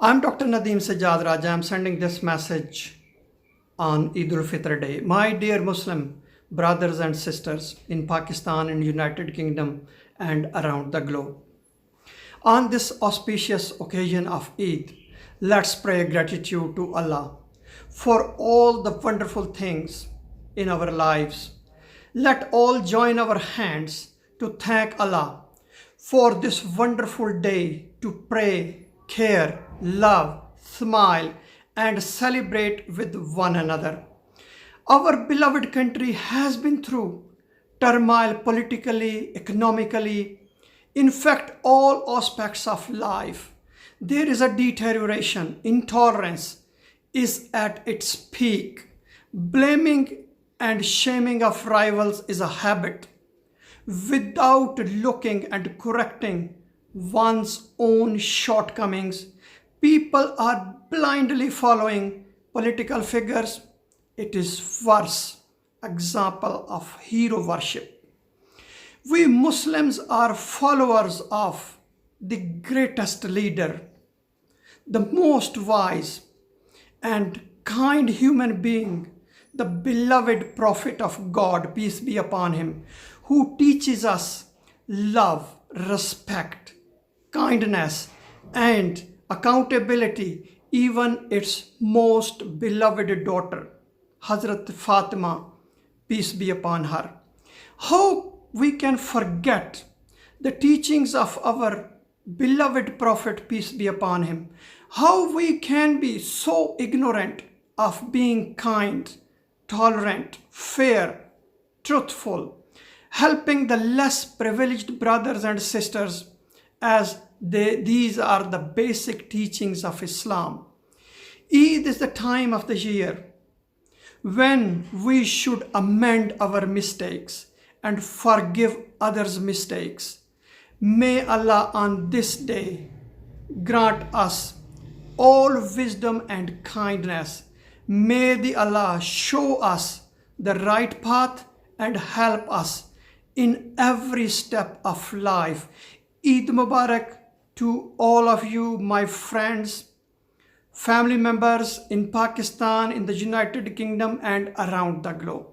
I'm Dr. Nadeem Sajjad Raja. I'm sending this message on Eid al-Fitr Day. My dear Muslim brothers and sisters in Pakistan and United Kingdom and around the globe. On this auspicious occasion of Eid, let's pray gratitude to Allah for all the wonderful things in our lives. Let all join our hands to thank Allah for this wonderful day to pray, care, love, smile, and celebrate with one another. Our beloved country has been through turmoil politically, economically, in fact, all aspects of life. There is a deterioration, intolerance is at its peak. Blaming and shaming of rivals is a habit. Without looking and correcting one's own shortcomings, people are blindly following political figures. It is worse example of hero worship. We Muslims are followers of the greatest leader, the most wise and kind human being, the beloved prophet of God, peace be upon him, who teaches us love, respect, kindness, and accountability, even its most beloved daughter, Hazrat Fatima, peace be upon her. How we can forget the teachings of our beloved prophet, peace be upon him? How we can be so ignorant of being kind, tolerant, fair, truthful, helping the less privileged brothers and sisters, as these are the basic teachings of Islam. Eid is the time of the year when we should amend our mistakes and forgive others' mistakes. May Allah on this day grant us all wisdom and kindness. May the Allah show us the right path and help us in every step of life. Eid Mubarak to all of you, my friends, family members in Pakistan, in the United Kingdom and around the globe.